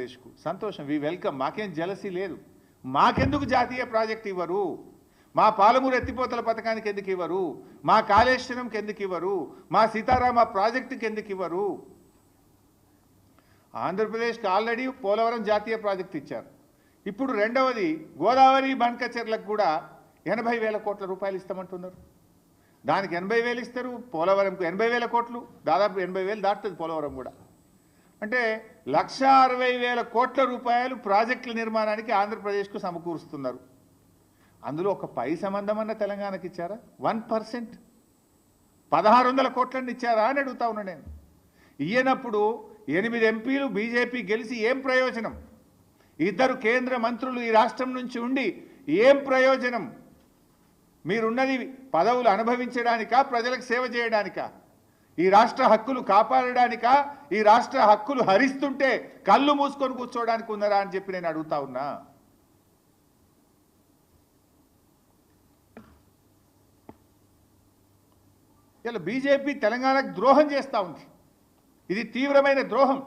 ఆంధ్రప్రదేశ్కు సంతోషం, we welcome, మాకేం జలసీ లేదు. మాకెందుకు జాతీయ ప్రాజెక్ట్ ఇవ్వరు, మా పాలమూరు ఎత్తిపోతల పథకానికి ఎందుకు ఇవ్వరు, మా కాళేశ్వరంకి ఎందుకు ఇవ్వరు, మా సీతారామ ప్రాజెక్టుకి ఎందుకు ఇవ్వరు? ఆంధ్రప్రదేశ్కి ఆల్రెడీ పోలవరం జాతీయ ప్రాజెక్ట్ ఇచ్చారు. ఇప్పుడు రెండవది గోదావరి బండ్కచెర్లకు కూడా 80,000 కోట్ల రూపాయలు ఇస్తామంటున్నారు. దానికి 80,000 ఇస్తారు, పోలవరంకు 80,000 కోట్లు, దాదాపు 80,000 దాటుతుంది పోలవరం కూడా. అంటే 1,60,000 కోట్ల రూపాయలు ప్రాజెక్టుల నిర్మాణానికి ఆంధ్రప్రదేశ్కు సమకూరుస్తున్నారు. అందులో ఒక పై సంబంధం అన్న తెలంగాణకి ఇచ్చారా? 1%, 1,600 కోట్లని ఇచ్చారా అని అడుగుతా ఉన్నా నేను. ఇయ్యనప్పుడు 8 ఎంపీలు బీజేపీ గెలిచి ఏం ప్రయోజనం? 2 కేంద్ర మంత్రులు ఈ రాష్ట్రం నుంచి ఉండి ఏం ప్రయోజనం? మీరున్నది పదవులు అనుభవించడానికా, ప్రజలకు సేవ చేయడానికా? ఈ రాష్ట్ర హక్కులు కాపాడడానికా, ఈ రాష్ట్ర హక్కులు హరిస్తుంటే కళ్ళు మూసుకొని కూర్చోవడానికి ఉన్నారా అని చెప్పి నేను అడుగుతా ఉన్నా. ఇలా బీజేపీ తెలంగాణకు ద్రోహం చేస్తూ ఉంది. ఇది తీవ్రమైన ద్రోహం.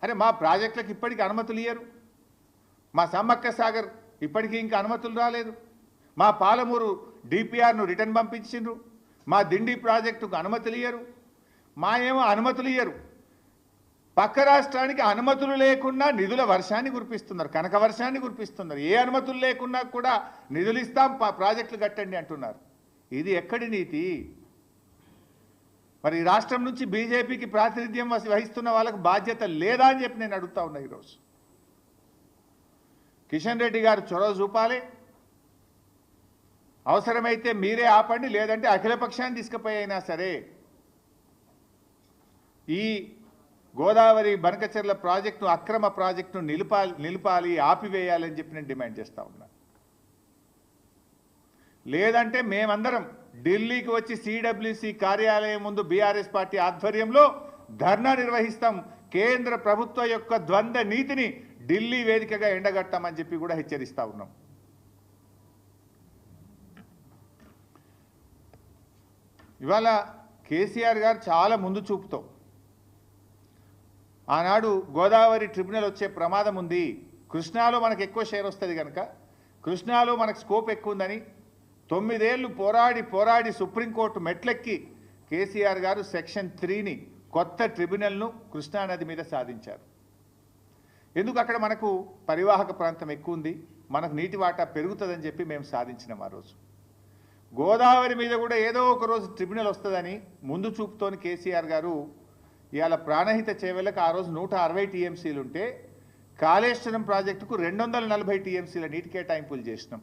అరే మా ప్రాజెక్టులకు ఇప్పటికీ అనుమతులు ఇయ్యరు, మా సమ్మక్క సాగర్ ఇప్పటికీ ఇంకా అనుమతులు రాలేదు, మా పాలమూరు డిపిఆర్ను రిటర్న్ పంపించిండ్రు, మా దిండి ప్రాజెక్టుకు అనుమతులు ఇయ్యరు, మా ఏమో అనుమతులు ఇయ్యరు. పక్క రాష్ట్రానికి అనుమతులు లేకుండా నిధుల వర్షాన్ని కురిపిస్తున్నారు, కనక వర్షాన్ని కురిపిస్తున్నారు. ఏ అనుమతులు లేకున్నా కూడా నిధులు ఇస్తాం, ప్రాజెక్టులు కట్టండి అంటున్నారు. ఇది ఎక్కడి నీతి? మరి ఈ రాష్ట్రం నుంచి బీజేపీకి ప్రాతినిధ్యం వహిస్తున్న వాళ్ళకు బాధ్యత లేదా అని చెప్పి నేను అడుగుతా ఉన్నా. ఈరోజు కిషన్ రెడ్డి గారు చొరవ చూపాలి. అవసరమైతే మీరే ఆపండి, లేదంటే అఖిలపక్షాన్ని తీసుకుపోయినా సరే ఈ గోదావరి బనకచెర్ల ప్రాజెక్టు అక్రమ ప్రాజెక్టును నిలిపాలి, ఆపివేయాలని చెప్పి నేను డిమాండ్ చేస్తా ఉన్నా. లేదంటే మేమందరం ఢిల్లీకి వచ్చి సిడబ్ల్యూసి కార్యాలయం ముందు బీఆర్ఎస్ పార్టీ ఆధ్వర్యంలో ధర్నా నిర్వహిస్తాం. కేంద్ర ప్రభుత్వ యొక్క ద్వంద్వ నీతిని ఢిల్లీ వేదికగా ఎండగట్టామని చెప్పి కూడా హెచ్చరిస్తా ఉన్నాం. ఇవాళ కేసీఆర్ గారు చాలా ముందు చూపుతో ఆనాడు గోదావరి ట్రిబ్యునల్ వచ్చే ప్రమాదం ఉంది, కృష్ణాలో మనకు ఎక్కువ షేర్ వస్తుంది కనుక కృష్ణాలో మనకు స్కోప్ ఎక్కువ ఉందని 9 ఏళ్ళు పోరాడి సుప్రీంకోర్టు మెట్లెక్కి కేసీఆర్ గారు సెక్షన్ 3ని కొత్త ట్రిబ్యునల్ను కృష్ణానది మీద సాధించారు. ఎందుకు? అక్కడ మనకు పరివాహక ప్రాంతం ఎక్కువ ఉంది, మనకు నీటి వాటా పెరుగుతుందని చెప్పి మేము సాధించినాం. ఆ రోజు గోదావరి మీద కూడా ఏదో ఒక రోజు ట్రిబ్యునల్ వస్తుందని ముందు చూపుతోని కేసీఆర్ గారు ఇవాళ ప్రాణహిత చేవెళ్ళకు ఆ రోజు 160 టీఎంసీలు ఉంటే కాళేశ్వరం ప్రాజెక్టుకు 240 టీఎంసీల నీటి కేటాయింపులు చేసినాం.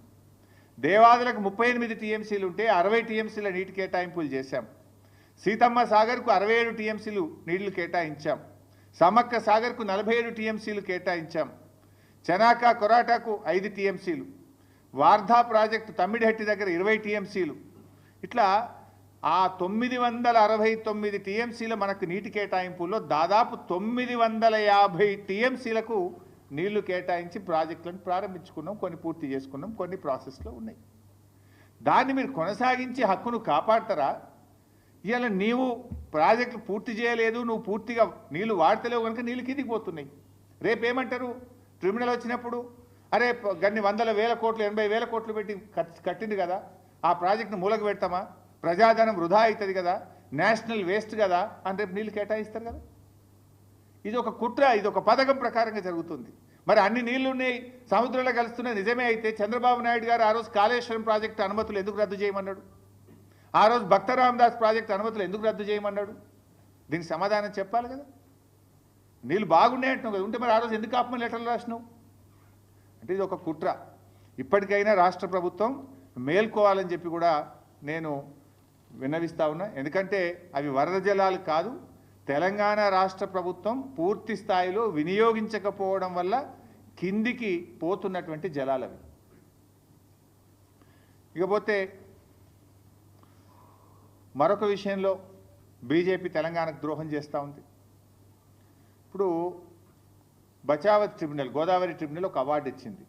దేవాదులకు 38 టీఎంసీలు ఉంటే 60 టీఎంసీల నీటి కేటాయింపులు చేశాం. సీతమ్మ సాగర్కు 67 టీఎంసీలు నీళ్లు కేటాయించాం. సమ్మక్క సాగర్కు 47 టీఎంసీలు కేటాయించాం. చెనాక కొరాటాకు 5 టీఎంసీలు, వార్ధా ప్రాజెక్టు తమ్మిడిహట్టి దగ్గర 20 టీఎంసీలు. ఇట్లా ఆ 969 టీఎంసీల మనకు నీటి కేటాయింపుల్లో దాదాపు 950 టీఎంసీలకు నీళ్లు కేటాయించి ప్రాజెక్టులను ప్రారంభించుకున్నాం, కొన్ని పూర్తి చేసుకున్నాం, కొన్ని ప్రాసెస్లో ఉన్నాయి. దాన్ని మీరు కొనసాగించి హక్కును కాపాడతారా? ఇవాళ నీవు ప్రాజెక్టు పూర్తి చేయలేదు, నువ్వు పూర్తిగా నీళ్లు వాడతలేవు కనుక నీళ్ళు కిందికి పోతున్నాయి. రేపేమంటారు? ట్రిబ్యునల్ వచ్చినప్పుడు అరే గన్ని 100,000 కోట్లు 80,000 కోట్లు పెట్టి కట్టింది కదా, ఆ ప్రాజెక్టును మూలకు పెడతామా? ప్రజాధనం వృధా అవుతుంది కదా, నేషనల్ వేస్ట్ కదా అని రేపు నీళ్ళు కేటాయిస్తారు కదా. ఇది ఒక కుట్ర, ఇది ఒక పథకం ప్రకారంగా జరుగుతుంది. మరి అన్ని నీళ్లు ఉన్నాయి, సముద్రంలో కలుస్తున్నాయి నిజమే అయితే చంద్రబాబు నాయుడు గారు ఆ రోజు కాళేశ్వరం ప్రాజెక్టు అనుమతులు ఎందుకు రద్దు చేయమన్నాడు? ఆ రోజు భక్త రామదాస్ ప్రాజెక్టు అనుమతులు ఎందుకు రద్దు చేయమన్నాడు? దీనికి సమాధానం చెప్పాలి కదా. నీళ్ళు బాగున్నాయంటున్నావు కదా, ఉంటే మరి ఆ రోజు ఎందుకు ఆపమని లెటర్లు రాసినావు? అంటే ఇది ఒక కుట్ర. ఇప్పటికైనా రాష్ట్ర ప్రభుత్వం మేల్కోవాలని చెప్పి కూడా నేను విన్నవిస్తా ఉన్నా. ఎందుకంటే అవి వరద జలాలు కాదు, తెలంగాణ రాష్ట్ర ప్రభుత్వం పూర్తి స్థాయిలో వినియోగించకపోవడం వల్ల కిందికి పోతున్నటువంటి జలాలవి. ఇకపోతే మరొక విషయంలో బీజేపీ తెలంగాణకు ద్రోహం చేస్తూ ఉంది. ఇప్పుడు బచావత్ ట్రిబ్యునల్, గోదావరి ట్రిబ్యునల్ ఒక అవార్డు ఇచ్చింది.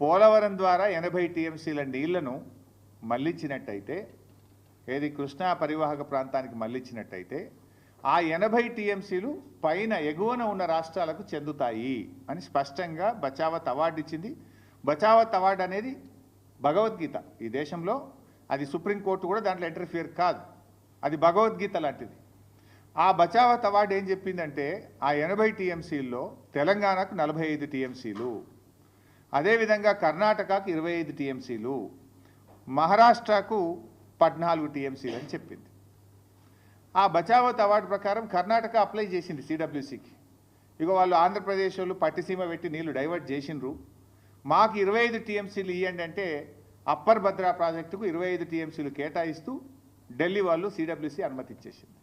పోలవరం ద్వారా 80 టీఎంసీల నీళ్లను మళ్లించినట్టయితే, ఏది కృష్ణా పరివాహక ప్రాంతానికి మళ్లించినట్టయితే ఆ 80 టీఎంసీలు పైన ఎగువన ఉన్న రాష్ట్రాలకు చెందుతాయి అని స్పష్టంగా బచావత్ అవార్డు ఇచ్చింది. బచావత్ అవార్డు అనేది భగవద్గీత. ఈ దేశంలో అది సుప్రీంకోర్టు కూడా దాంట్లో ఇంటర్ఫియర్ కాదు, అది భగవద్గీత లాంటిది. ఆ బచావత్ అవార్డు ఏం చెప్పిందంటే ఆ 80 టీఎంసీల్లో తెలంగాణకు 45 టీఎంసీలు, అదేవిధంగా కర్ణాటకకు 25 టీఎంసీలు, మహారాష్ట్రకు 14 టీఎంసీలు అని చెప్పింది. ఆ బచావత్ అవార్డు ప్రకారం కర్ణాటక అప్లై చేసింది సిడబ్ల్యూసికి. ఇక వాళ్ళు ఆంధ్రప్రదేశ్ వాళ్ళు పట్టిసీమ పెట్టి నీళ్లు డైవర్ట్ చేసిండ్రు, మాకు 25 టీఎంసీలు ఇవ్వండి అంటే అప్పర్ భద్రా ప్రాజెక్టుకు 25 టీఎంసీలు కేటాయిస్తూ ఢిల్లీ వాళ్ళు సిడబ్ల్యూసి అనుమతి ఇచ్చేసింది.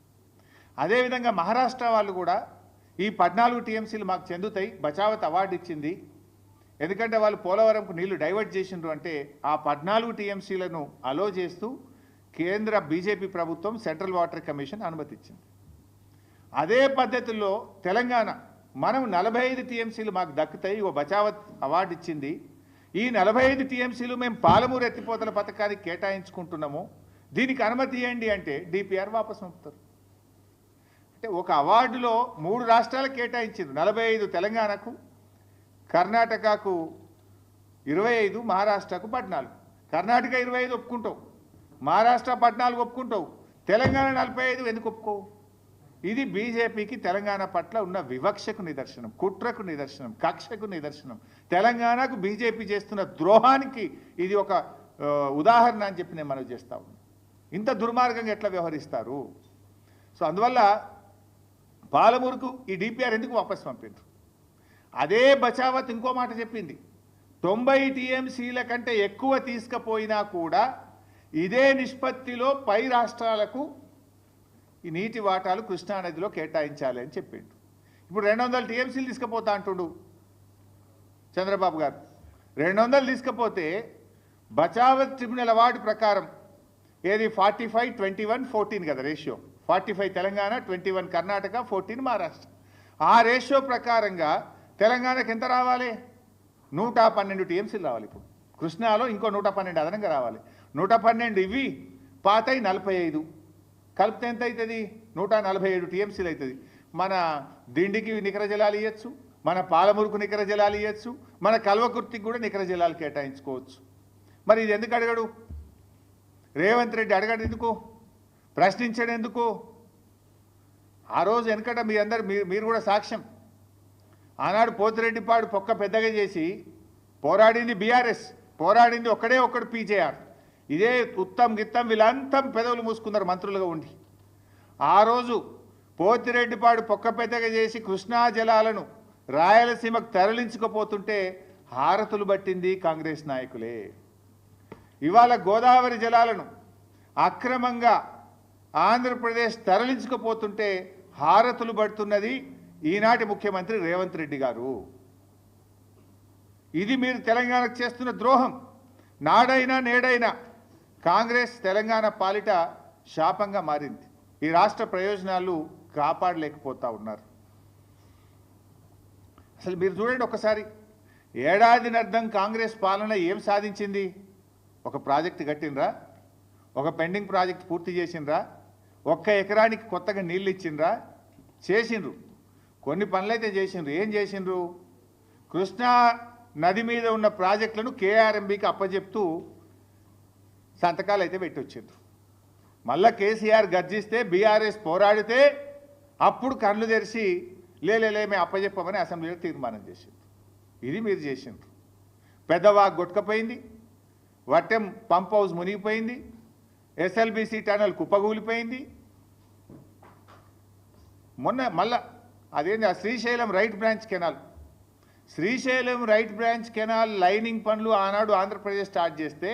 అదేవిధంగా మహారాష్ట్ర వాళ్ళు కూడా ఈ 14 టీఎంసీలు మాకు చెందుతాయి, బచావత్ అవార్డు ఇచ్చింది. ఎందుకంటే వాళ్ళు పోలవరంకు నీళ్లు డైవర్ట్ చేసిండ్రు అంటే ఆ 14 టీఎంసీలను అలో చేస్తూ కేంద్ర బీజేపీ ప్రభుత్వం సెంట్రల్ వాటర్ కమిషన్ అనుమతి ఇచ్చింది. అదే పద్ధతిలో తెలంగాణ మనం 45 టీఎంసీలు మాకు దక్కుతాయి, ఓ బచావత్ అవార్డు ఇచ్చింది. ఈ 45 టీఎంసీలు మేము పాలమూరు ఎత్తిపోతల పథకానికి కేటాయించుకుంటున్నాము, దీనికి అనుమతి ఇవ్వండి అంటే డిపిఆర్ వాపసు పంపుతారు. అంటే ఒక అవార్డులో 3 రాష్ట్రాలకు కేటాయించారు, 45 తెలంగాణకు, కర్ణాటకకు 25, మహారాష్ట్రకు 14. కర్ణాటక 25 ఒప్పుకుంటావు, మహారాష్ట్ర 14 ఒప్పుకుంటావు, తెలంగాణ 45 ఎందుకు ఒప్పుకోవు? ఇది బీజేపీకి తెలంగాణ పట్ల ఉన్న వివక్షకు నిదర్శనం, కుట్రకు నిదర్శనం, కక్షకు నిదర్శనం. తెలంగాణకు బీజేపీ చేస్తున్న ద్రోహానికి ఇది ఒక ఉదాహరణ అని చెప్పి నేను మనవి చేస్తా ఉన్నాను. ఇంత దుర్మార్గంగా ఎట్లా వ్యవహరిస్తారు? సో అందువల్ల పాలమూరుకు ఈ డిపిఆర్ ఎందుకు వాపసు పంపిండ్రు? అదే బచావత్ ఇంకో మాట చెప్పింది, 90 టీఎంసీల కంటే ఎక్కువ తీసుకుపోయినా కూడా ఇదే నిష్పత్తిలో పై రాష్ట్రాలకు ఈ నీటి వాటాలు కృష్ణానదిలో కేటాయించాలి అని చెప్పిండు. ఇప్పుడు 200 టీఎంసీలు తీసుకుపోతా అంటుండు చంద్రబాబు గారు. 200 తీసుకపోతే బచావత్ ట్రిబ్యునల్ అవార్డు ప్రకారం ఏది 45-21-14 కదా రేషియో, 45 తెలంగాణ, 21 కర్ణాటక, 14 మహారాష్ట్ర. ఆ రేషియో ప్రకారంగా తెలంగాణకు ఎంత రావాలి? 112 టీఎంసీలు రావాలి. ఇప్పుడు కృష్ణాలో ఇంకో 112 అదనంగా రావాలి. 112 ఇవి పాతై 45 కలిపితే ఎంత అవుతుంది? 147 టీఎంసీలు అవుతుంది. మన దిండికి నికర జలాలు ఇవ్వచ్చు, మన పాలమూరుకు నికర జలాలు ఇవ్వచ్చు, మన కల్వకుర్తికి కూడా నికర జలాలు కేటాయించుకోవచ్చు. మరి ఇది ఎందుకు అడగడు రేవంత్ రెడ్డి? అడగడు ఎందుకు? ప్రశ్నించడం ఎందుకు? ఆ రోజు వెనకట మీ అందరు మీరు కూడా సాక్ష్యం. ఆనాడు పోతిరెడ్డిపాడు పొక్క పెద్దగా చేసి పోరాడింది బీఆర్ఎస్, పోరాడింది ఒక్కడు పీజేఆర్. ఇదే ఉత్తమ్ గిత్తం వీళ్ళంతా పెదవులు మూసుకున్నారు మంత్రులుగా ఉండి. ఆ రోజు పోతిరెడ్డిపాడు పొక్క పెద్దగా చేసి కృష్ణా జలాలను రాయలసీమకు తరలించకపోతుంటే హారతులు పట్టింది కాంగ్రెస్ నాయకులే. ఇవాళ గోదావరి జలాలను అక్రమంగా ఆంధ్రప్రదేశ్ తరలించకపోతుంటే హారతులు పడుతున్నది ఈనాటి ముఖ్యమంత్రి రేవంత్ రెడ్డి గారు. ఇది మీరు తెలంగాణకు చేస్తున్న ద్రోహం. నాడైనా నేడైనా కాంగ్రెస్ తెలంగాణ పాలిట శాపంగా మారింది. ఈ రాష్ట్ర ప్రయోజనాలు కాపాడలేకపోతా ఉన్నారు. అసలు మీరు చూడండి ఒకసారి, ఏడాదినర్థం కాంగ్రెస్ పాలన ఏం సాధించింది? ఒక ప్రాజెక్టు కట్టినరా? ఒక పెండింగ్ ప్రాజెక్ట్ పూర్తి చేసిండ్రా? 1 ఎకరానికి కొత్తగా నీళ్ళు ఇచ్చిండ్రా? చేసిండ్రు, కొన్ని పనులైతే చేసిండ్రు. ఏం చేసిండ్రు? కృష్ణా నది మీద ఉన్న ప్రాజెక్టులను కేఆర్ఎంబీకి అప్పచెప్తూ సంతకాలు అయితే పెట్టొచ్చిండ్రు. మళ్ళా కేసీఆర్ గర్జిస్తే బీఆర్ఎస్ పోరాడితే అప్పుడు కళ్ళు తెరిచి లేలే మేము అప్పచెప్పమని అసెంబ్లీలో తీర్మానం చేసిండ్రు. ఇది మీరు చేసిండ్రు. పెద్దవాగ్ కొట్టుకపోయింది, వట్టెం పంప్ హౌస్ మునిగిపోయింది, ఎస్ఎల్బీసీ టనల్ కుప్పగూలిపోయింది. మొన్న మళ్ళా అదేంటి ఆ Srisailam right branch canal, Srisailam right branch canal lining పనులు ఆనాడు ఆంధ్రప్రదేశ్ స్టార్ట్ చేస్తే